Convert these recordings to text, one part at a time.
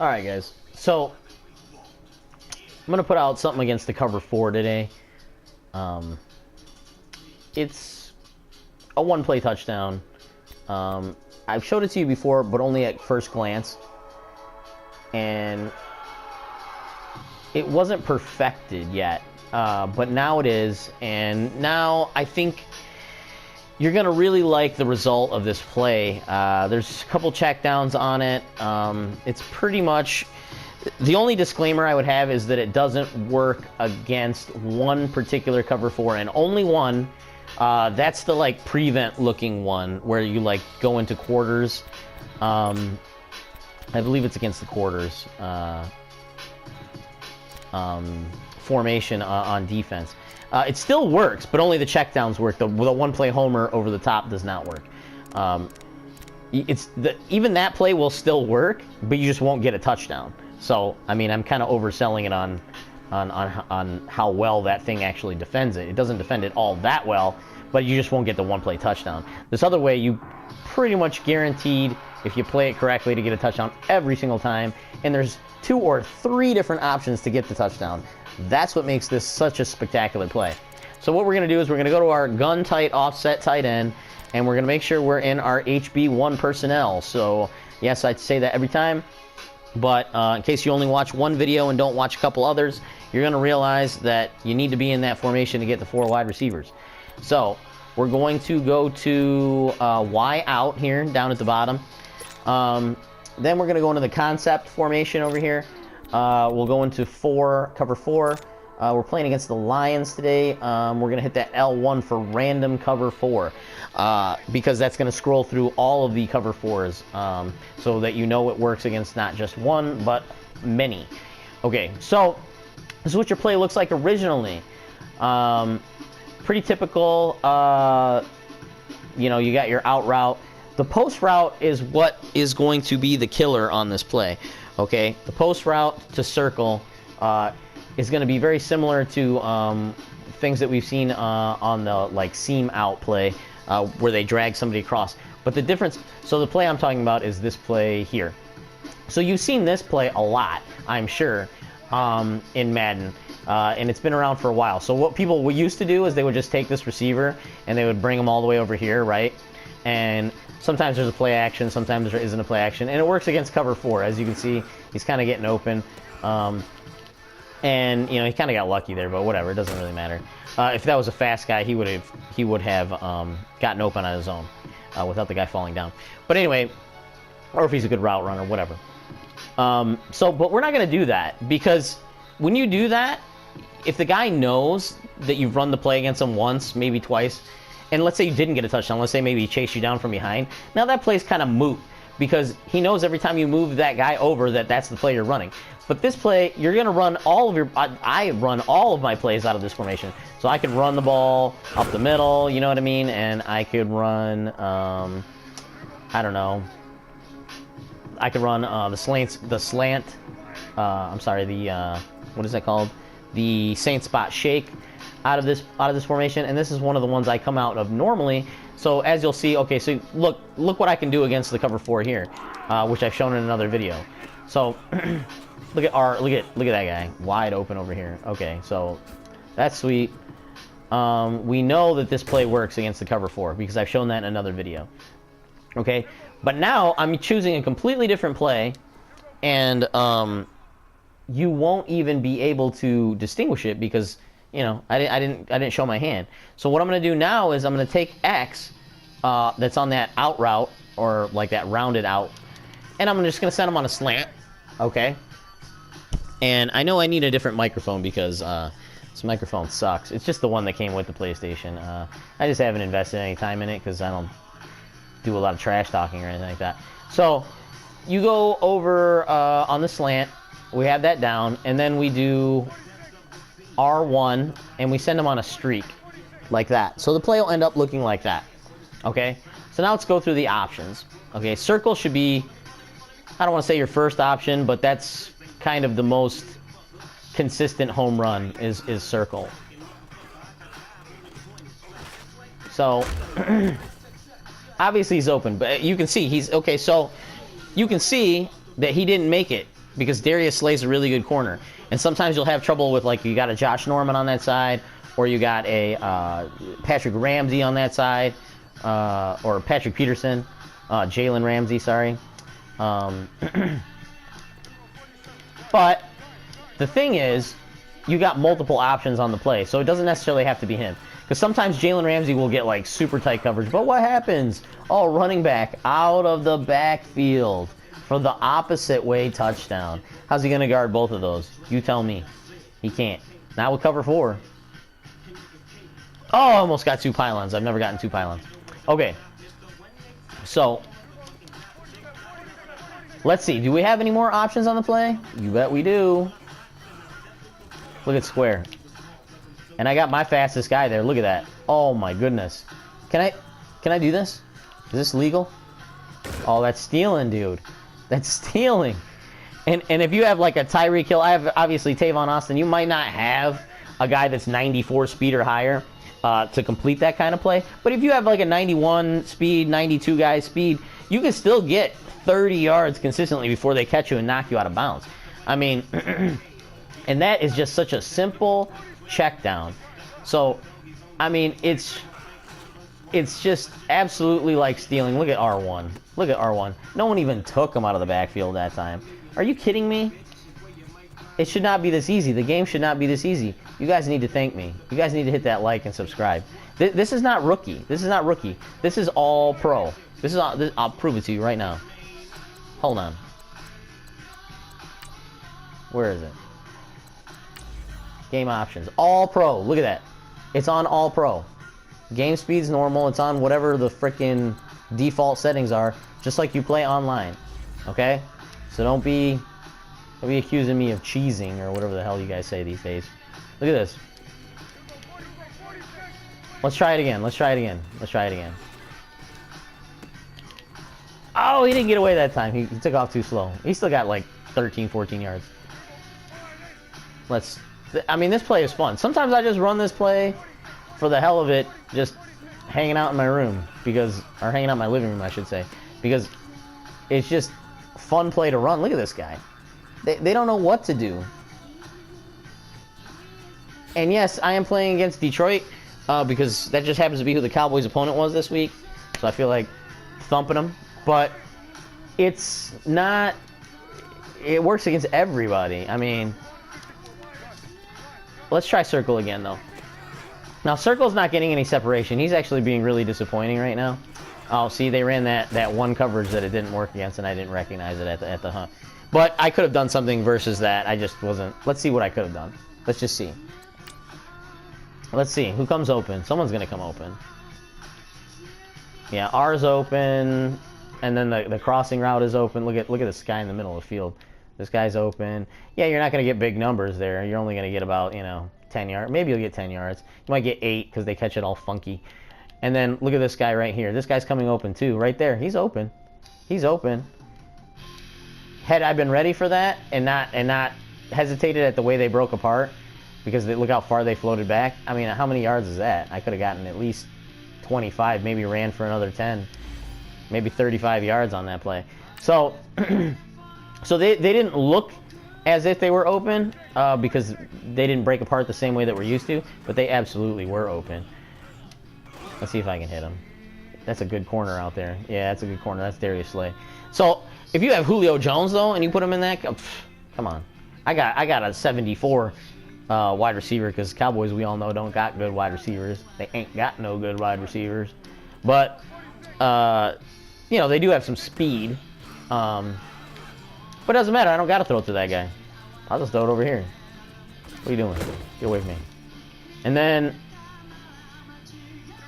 Alright, guys. So, I'm going to put out something against the cover 4 today. It's a one-play touchdown. I've showed it to you before, but only at first glance. And it wasn't perfected yet, but now it is. And now I think you're going to really like the result of this play. There's a couple checkdowns on it. It's pretty much... The only disclaimer I would have is that it doesn't work against one particular cover 4, and only one. That's the, like, prevent looking one, where you, like, go into quarters. I believe it's against the quarters formation on defense. It still works, but only the checkdowns work. The one-play homer over the top does not work. Even that play will still work, but you just won't get a touchdown. So, I mean, I'm kind of overselling it on how well that thing actually defends it. It doesn't defend it all that well, but you just won't get the one-play touchdown. This other way, you pretty much guaranteed, if you play it correctly, to get a touchdown every single time. And there's 2 or 3 different options to get the touchdown. That's what makes this such a spectacular play. So what we're going to do is we're going to go to our gun-tight offset tight end, and we're going to make sure we're in our HB1 personnel. So, yes, I say that every time. But in case you only watch one video and don't watch a couple others, you're going to realize that you need to be in that formation to get the 4 wide receivers. So we're going to go to Y out here, down at the bottom. Then we're going to go into the concept formation over here. We'll go into cover 4. We're playing against the Lions today. We're going to hit that L1 for random cover 4. Because that's going to scroll through all of the cover 4s, so that you know it works against not just one, but many. Okay, so this is what your play looks like originally. Pretty typical. You know, you got your out route. The post route is what is going to be the killer on this play. Okay, the post route to circle is going to be very similar to things that we've seen on the like seam out play. Where they drag somebody across. But the difference, so the play I'm talking about is this play here. So you've seen this play a lot, I'm sure, in Madden, and it's been around for a while. So what people used to do is they would just take this receiver and they would bring him all the way over here, right? And sometimes there's a play action, sometimes there isn't a play action, and it works against cover 4. As you can see, he's kind of getting open. And, you know, he kind of got lucky there, but whatever, it doesn't really matter. If that was a fast guy, he would have gotten open on his own without the guy falling down. But anyway, or if he's a good route runner, whatever. But we're not going to do that, because when you do that, if the guy knows that you've run the play against him once, maybe twice, and let's say you didn't get a touchdown, let's say maybe he chased you down from behind, now that play's kind of moot, because he knows every time you move that guy over that's the play you're running. But this play, you're going to run all of your... I run all of my plays out of this formation. So I could run the ball up the middle, you know what I mean? And I could run, I don't know. I could run the slant, what is that called? The Saint spot shake out of this formation. And this is one of the ones I come out of normally. So as you'll see, okay, so look what I can do against the cover 4 here, which I've shown in another video. So... Look at that guy wide open over here. Okay, so that's sweet. We know that this play works against the cover 4 because I've shown that in another video. Okay, but now I'm choosing a completely different play, and you won't even be able to distinguish it because, you know, I didn't show my hand. So what I'm going to do now is I'm going to take X that's on that out route, or like that rounded out, and I'm just going to send him on a slant. Okay. And I know I need a different microphone because this microphone sucks. It's just the one that came with the PlayStation. I just haven't invested any time in it because I don't do a lot of trash talking or anything like that. So you go over on the slant. We have that down. And then we do R1. And we send them on a streak like that. So the play will end up looking like that. Okay? So now let's go through the options. Okay, circle should be, I don't want to say your first option, but that's kind of the most consistent home run is circle. So obviously he's open, but you can see he's okay. So you can see that he didn't make it because Darius Slay's a really good corner. And sometimes you'll have trouble with, like, you got a Josh Norman on that side, or you got a Patrick Ramsey on that side, or Patrick Peterson, Jalen Ramsey, sorry. But the thing is, you got multiple options on the play, so it doesn't necessarily have to be him. Because sometimes Jalen Ramsey will get, like, super tight coverage. But what happens? Oh, running back out of the backfield for the opposite way touchdown. How's he going to guard both of those? You tell me. He can't. Not with cover 4. Oh, almost got 2 pylons. I've never gotten 2 pylons. Okay. So, let's see. Do we have any more options on the play? You bet we do. Look at square. And I got my fastest guy there. Look at that. Oh my goodness. Can I do this? Is this legal? Oh, that's stealing, dude. That's stealing. And if you have like a Tyreek Hill, I have obviously Tavon Austin. You might not have a guy that's 94 speed or higher to complete that kind of play. But if you have like a 91 speed, 92 guy speed, you can still get 30 yards consistently before they catch you and knock you out of bounds. I mean, and that is just such a simple check down. So, I mean, it's just absolutely like stealing. Look at R1. Look at R1. No one even took him out of the backfield that time. Are you kidding me? It should not be this easy. The game should not be this easy. You guys need to thank me. You guys need to hit that like and subscribe. This is not rookie. This is not rookie. This is all pro. This is all, I'll prove it to you right now. Hold on. Where is it? Game options. All pro. Look at that. It's on all pro. Game speed's normal. It's on whatever the frickin' default settings are, just like you play online. Okay? So don't be accusing me of cheesing or whatever the hell you guys say these days. Look at this. Let's try it again. Let's try it again. Let's try it again. Oh, he didn't get away that time. He took off too slow. He still got like 13, 14 yards. I mean, this play is fun. Sometimes I just run this play for the hell of it, just hanging out in my room, or hanging out in my living room, I should say, because it's just fun play to run. Look at this guy. They don't know what to do. And yes, I am playing against Detroit, because that just happens to be who the Cowboys' opponent was this week, so I feel like thumping them. But it's not... It works against everybody. I mean... Let's try Circle again, though. Now, Circle's not getting any separation. He's actually being really disappointing right now. Oh, see, they ran that one coverage that it didn't work against, and I didn't recognize it at the hunt. But I could have done something versus that. I just wasn't... Let's see what I could have done. Let's just see. Let's see. Who comes open? Someone's going to come open. Yeah, R's open, and then the crossing route is open. Look at this guy in the middle of the field. This guy's open. Yeah, you're not going to get big numbers there. You're only going to get about, 10 yards. Maybe you'll get 10 yards. You might get 8 because they catch it all funky. And then look at this guy right here. This guy's coming open too. Right there. He's open. He's open. Had I been ready for that and not hesitated at the way they broke apart, because look how far they floated back. I mean, how many yards is that? I could have gotten at least 25, maybe ran for another 10, maybe 35 yards on that play. So... So they didn't look as if they were open because they didn't break apart the same way that we're used to, but they absolutely were open. Let's see if I can hit him. That's a good corner out there. Yeah, that's a good corner. That's Darius Slay. So if you have Julio Jones, though, and you put him in that, come on. I got a 74 wide receiver because Cowboys, we all know, don't got good wide receivers. They ain't got no good wide receivers. But, they do have some speed. But it doesn't matter. I don't got to throw it to that guy. I'll just throw it over here. What are you doing? Get away from me. And then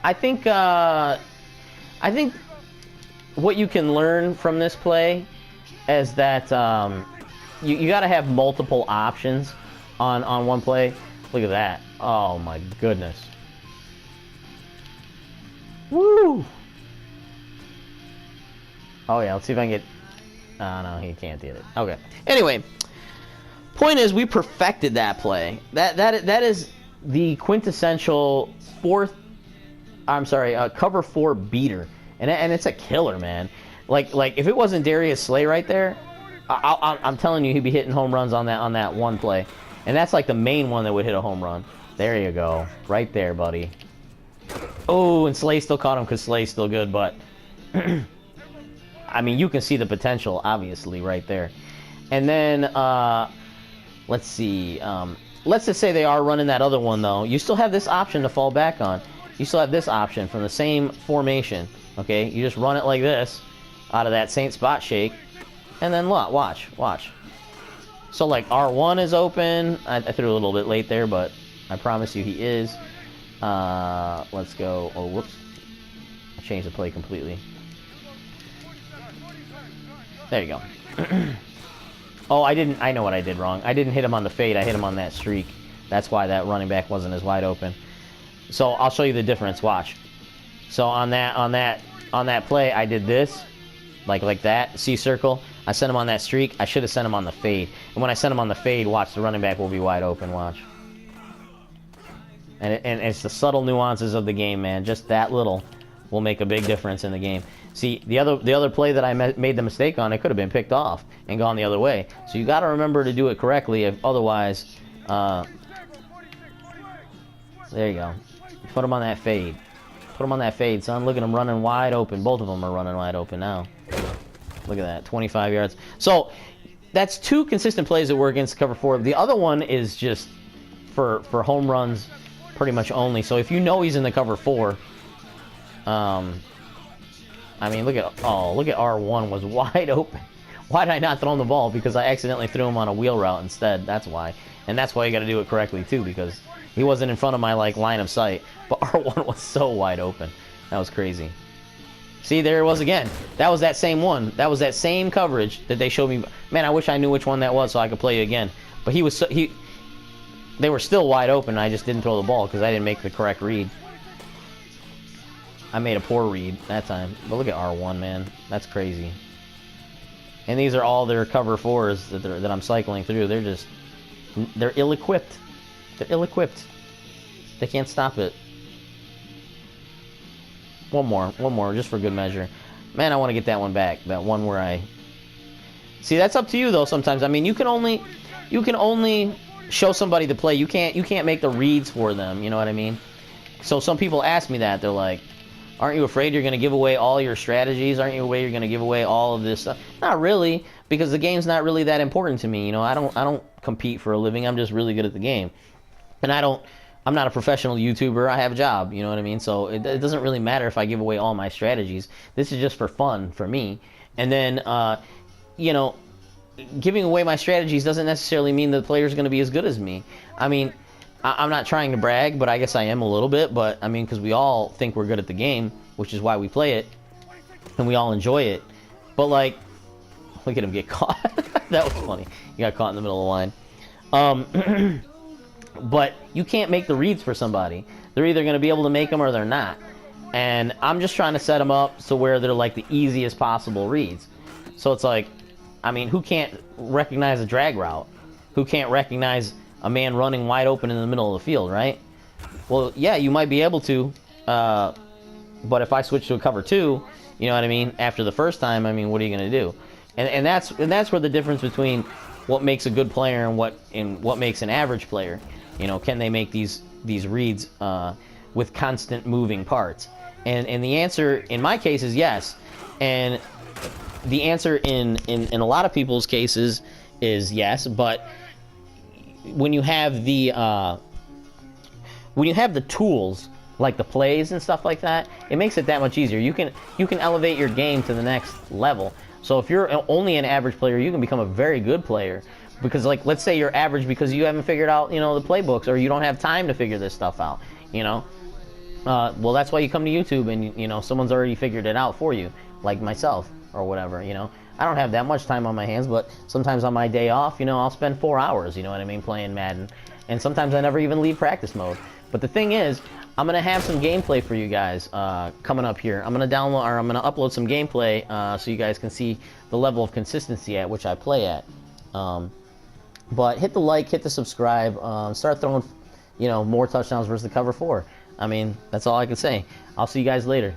I think what you can learn from this play is that you got to have multiple options on one play. Look at that. Oh my goodness. Woo! Oh yeah, let's see if I can get... Oh, no, he can't get it. Okay. Anyway, point is, we perfected that play. That is the quintessential cover 4 beater, and it's a killer, man. Like if it wasn't Darius Slay right there, I'm telling you, he'd be hitting home runs on that one play, and that's like the main one that would hit a home run. There you go, right there, buddy. Oh, and Slay still caught him because Slay's still good, but I mean, you can see the potential, obviously, right there. And then let's see. Let's just say they are running that other one, though. You still have this option to fall back on. You still have this option from the same formation. Okay, you just run it like this out of that Saint spot shake, and then look, watch. So like R1 is open. I threw a little bit late there, but I promise you he is. Let's go. Oh, whoops! I changed the play completely. There you go. Oh, I know what I did wrong. I didn't hit him on the fade. I hit him on that streak. That's why that running back wasn't as wide open. So I'll show you the difference. Watch. So on that play, I did this, like that, C circle. I sent him on that streak. I should have sent him on the fade. And when I sent him on the fade, watch, the running back will be wide open. Watch. And it's the subtle nuances of the game, man. Just that little will make a big difference in the game. See, the other play that I made the mistake on, it could have been picked off and gone the other way. So you got to remember to do it correctly. If otherwise, there you go. Put him on that fade. Put him on that fade, son. Look at him running wide open. Both of them are running wide open now. Look at that, 25 yards. So that's two consistent plays that work against cover 4. The other one is just for home runs, pretty much only. So if you know he's in the cover 4, I mean, look at R1 was wide open. Why did I not throw him the ball? Because I accidentally threw him on a wheel route instead. That's why. And that's why you got to do it correctly too, because he wasn't in front of my line of sight. But R1 was so wide open. That was crazy. See, there it was again. That was that same one. That was that same coverage that they showed me. Man, I wish I knew which one that was so I could play it again. But they were still wide open. I just didn't throw the ball because I didn't make the correct read. I made a poor read that time. But look at R1, man. That's crazy. And these are all their cover 4s that I'm cycling through. They're ill-equipped. They're ill-equipped. They can't stop it. One more, just for good measure. Man, I want to get that one back. That one where I... See, that's up to you, though, sometimes. I mean, you can only show somebody the play. You can't make the reads for them, you know what I mean? So some people ask me that. They're like, aren't you afraid you're going to give away all your strategies? Aren't you afraid you're going to give away all of this stuff? Not really, because the game's not really that important to me. You know, I don't compete for a living. I'm just really good at the game. And I'm not a professional YouTuber. I have a job, you know what I mean? So it doesn't really matter if I give away all my strategies. This is just for fun for me. And then, you know, giving away my strategies doesn't necessarily mean the player's going to be as good as me. I mean, I'm not trying to brag, but I guess I am a little bit. But, I mean, because we all think we're good at the game, which is why we play it, and we all enjoy it. But, like, look at him get caught. That was funny. He got caught in the middle of the line. But you can't make the reads for somebody. They're either going to be able to make them or they're not. And I'm just trying to set them up so where they're, like, the easiest possible reads. So it's like, I mean, who can't recognize a drag route? Who can't recognize a man running wide open in the middle of the field, right? Well, yeah, you might be able to, but if I switch to a cover 2, you know what I mean, after the first time, I mean, what are you going to do? And that's where the difference between what makes a good player and what makes an average player. You know, can they make these reads with constant moving parts? And the answer in my case is yes. And the answer in a lot of people's cases is yes, but when you have the tools like the plays and stuff like that, it makes it that much easier. You can elevate your game to the next level. So if you're only an average player, you can become a very good player. Because, like, let's say you're average because you haven't figured out, you know, the playbooks, or you don't have time to figure this stuff out, you know. Well, that's why you come to YouTube and, you know, someone's already figured it out for you, like myself or whatever, you know. I don't have that much time on my hands, but sometimes on my day off, you know, I'll spend 4 hours, you know what I mean, playing Madden. And sometimes I never even leave practice mode. But the thing is, I'm going to have some gameplay for you guys coming up here. I'm going to upload some gameplay so you guys can see the level of consistency at which I play at. But hit the like, hit the subscribe, start throwing, you know, more touchdowns versus the cover 4. I mean, that's all I can say. I'll see you guys later.